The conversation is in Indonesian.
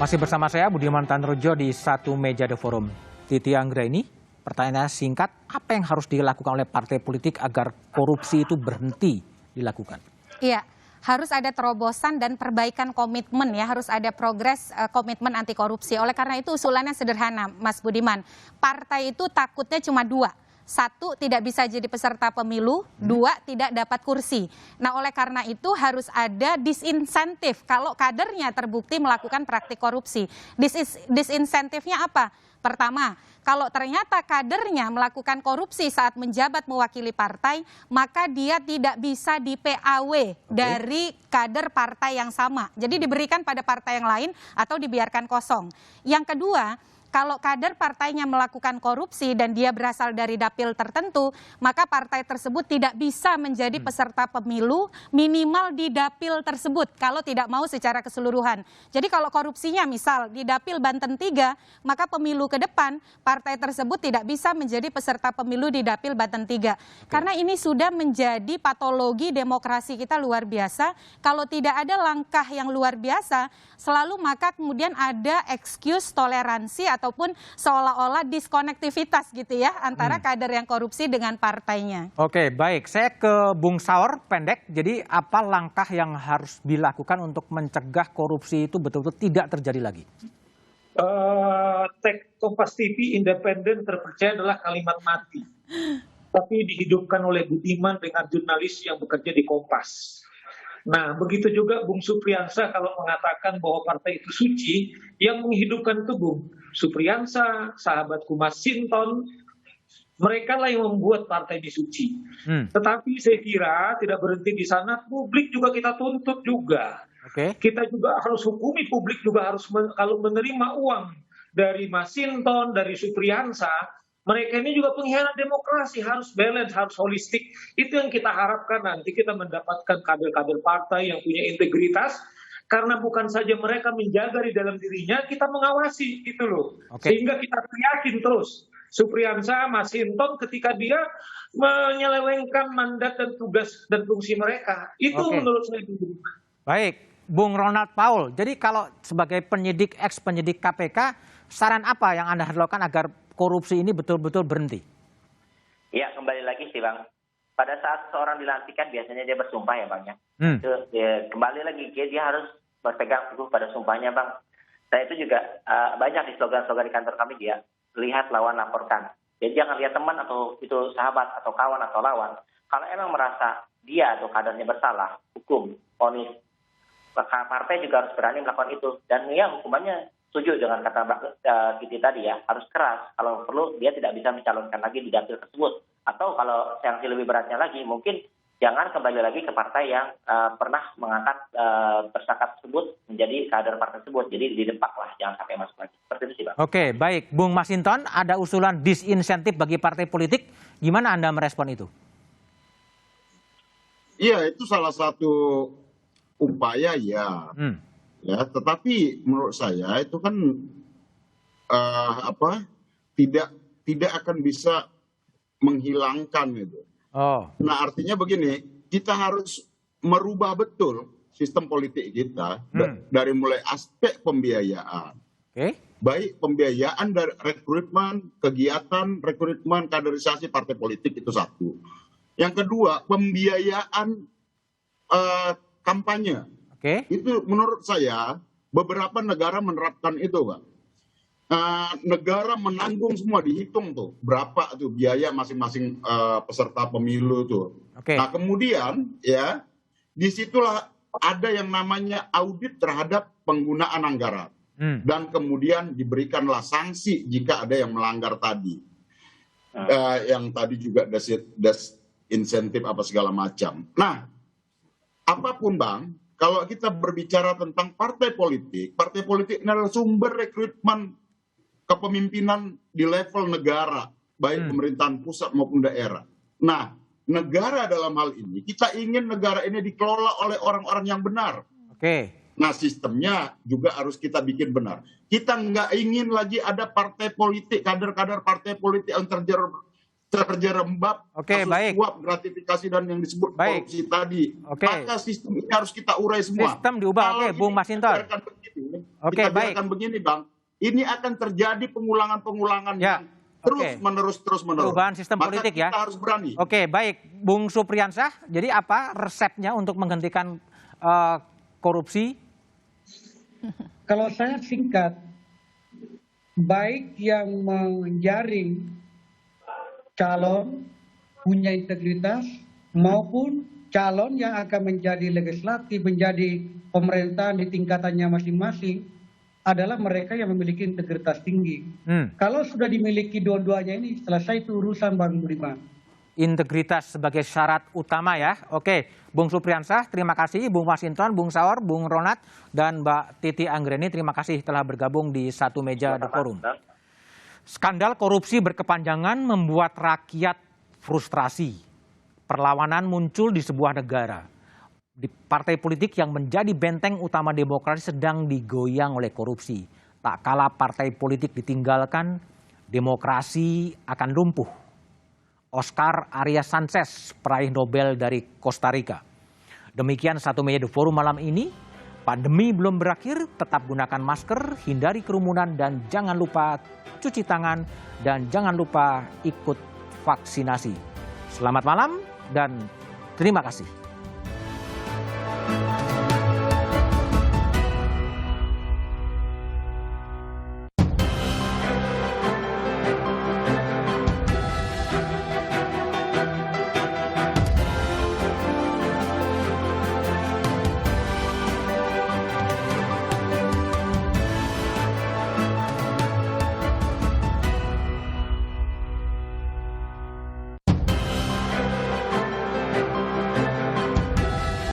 Masih bersama saya Budiman Tanrojo di Satu Meja The Forum. Titi Anggraini, pertanyaan singkat, apa yang harus dilakukan oleh partai politik agar korupsi itu berhenti dilakukan? Iya, harus ada terobosan dan perbaikan komitmen ya, harus ada progres komitmen anti korupsi. Oleh karena itu usulannya sederhana, Mas Budiman. Partai itu takutnya cuma dua. Satu, tidak bisa jadi peserta pemilu. Dua, tidak dapat kursi. Nah, oleh karena itu harus ada disinsentif kalau kadernya terbukti melakukan praktik korupsi. Disinsentifnya apa? Pertama, kalau ternyata kadernya melakukan korupsi saat menjabat mewakili partai, maka dia tidak bisa di PAW dari kader partai yang sama. Jadi diberikan pada partai yang lain atau dibiarkan kosong. Yang kedua, kalau kader partainya melakukan korupsi dan dia berasal dari dapil tertentu, maka partai tersebut tidak bisa menjadi peserta pemilu minimal di dapil tersebut kalau tidak mau secara keseluruhan. Jadi kalau korupsinya misal di dapil Banten 3, maka pemilu ke depan partai tersebut tidak bisa menjadi peserta pemilu di dapil Banten 3. Karena ini sudah menjadi patologi demokrasi kita luar biasa. Kalau tidak ada langkah yang luar biasa, selalu maka kemudian ada excuse toleransi ataupun seolah-olah diskonektivitas gitu ya antara kader yang korupsi dengan partainya. Oke, baik. Saya ke Bung Saur, pendek. Jadi apa langkah yang harus dilakukan untuk mencegah korupsi itu betul-betul tidak terjadi lagi? Kompas TV independen terpercaya adalah kalimat mati. Tapi dihidupkan oleh Budiman dengan jurnalis yang bekerja di Kompas. Nah, begitu juga Bung Supriyansa kalau mengatakan bahwa partai itu suci, yang menghidupkan itu Bung Supriyansa, sahabatku Mas Sinton, mereka lah yang membuat partai ini suci. Tetapi saya kira tidak berhenti di sana, publik juga kita tuntut juga. Kita juga harus hukumi, publik juga harus kalau menerima uang dari Mas Sinton, dari Supriyansa, mereka ini juga pengkhianat demokrasi, harus balance, harus holistik. Itu yang kita harapkan nanti kita mendapatkan kader-kader partai yang punya integritas, karena bukan saja mereka menjaga di dalam dirinya, kita mengawasi gitu loh. Sehingga kita yakin terus Supriyansa, Mas Hinton ketika dia menyelewengkan mandat dan tugas dan fungsi mereka. Itu menurut saya. Baik, Bung Ronald Paul. Jadi kalau sebagai penyidik, ex-penyidik KPK, saran apa yang Anda lakukan agar korupsi ini betul-betul berhenti? Ya, kembali lagi sih Bang. Pada saat seorang dilantik kan biasanya dia bersumpah ya Bang ya. Kembali lagi dia harus berpegang teguh pada sumpahnya Bang. Dan itu juga banyak di slogan-slogan di kantor kami dia. Lihat, lawan, laporkan. Jadi jangan lihat teman atau itu sahabat atau kawan atau lawan. Kalau emang merasa dia atau kadernya bersalah, hukum, vonis, maka partai juga harus berani melakukan itu. Dan ya hukumannya setuju dengan kata Mbak Titi tadi ya, harus keras. Kalau perlu dia tidak bisa mencalonkan lagi di dapil tersebut. Atau kalau sanksi lebih beratnya lagi, mungkin jangan kembali lagi ke partai yang pernah mengangkat tersangka tersebut menjadi kader partai tersebut. Jadi didepak lah, jangan sampai masuk lagi. Seperti itu sih Bang. Oke, baik. Bung Masinton, ada usulan disinsentif bagi partai politik. Gimana Anda merespon itu? Iya, itu salah satu upaya ya. Ya, tetapi menurut saya itu kan tidak akan bisa menghilangkan itu. Nah, artinya begini, kita harus merubah betul sistem politik kita dari mulai aspek pembiayaan. Baik pembiayaan dari rekrutmen, kegiatan rekrutmen, kaderisasi partai politik itu satu. Yang kedua, pembiayaan kampanye. Itu menurut saya beberapa negara menerapkan itu, Pak. Negara menanggung semua, dihitung tuh berapa tuh biaya masing-masing peserta pemilu tuh. Nah kemudian ya disitulah ada yang namanya audit terhadap penggunaan anggaran dan kemudian diberikanlah sanksi jika ada yang melanggar tadi. Yang tadi juga insentif apa segala macam. Nah apapun Bang. Kalau kita berbicara tentang partai politik ini adalah sumber rekrutmen kepemimpinan di level negara, baik pemerintahan pusat maupun daerah. Nah, negara dalam hal ini, kita ingin negara ini dikelola oleh orang-orang yang benar. Nah, sistemnya juga harus kita bikin benar. Kita nggak ingin lagi ada partai politik, kader-kader partai politik yang terjerembab kasus suap, gratifikasi dan yang disebut korupsi tadi. Maka sistem ini harus kita urai semua. Sistem diubah, Bung Masinton. Oke, kita baik. biarkan begini, Bang. Ini akan terjadi pengulangan-pengulangan Ya. yang terus-menerus. Perubahan sistem Maka politik kita ya. harus berani. Oke, baik. Bung Supriyansah, jadi apa resepnya untuk menghentikan korupsi? Kalau saya singkat, baik yang menjaring calon punya integritas maupun calon yang akan menjadi legislatif, menjadi pemerintahan di tingkatannya masing-masing adalah mereka yang memiliki integritas tinggi. Kalau sudah dimiliki dua-duanya ini, selesai itu urusan, Bang Budiman. Integritas sebagai syarat utama ya. Oke, Bung Supriyansah, terima kasih. Bung Masinton, Bung Saur, Bung Ronald, dan Mbak Titi Anggreni, terima kasih telah bergabung di Satu Meja The Forum. Skandal korupsi berkepanjangan membuat rakyat frustrasi. Perlawanan muncul di sebuah negara. Di partai politik yang menjadi benteng utama demokrasi sedang digoyang oleh korupsi. Tak kala partai politik ditinggalkan, demokrasi akan lumpuh. Oscar Arias Sanchez, peraih Nobel dari Costa Rica. Demikian Satu Meja The Forum malam ini. Pandemi belum berakhir, tetap gunakan masker, hindari kerumunan, dan jangan lupa cuci tangan, dan jangan lupa ikut vaksinasi. Selamat malam dan terima kasih.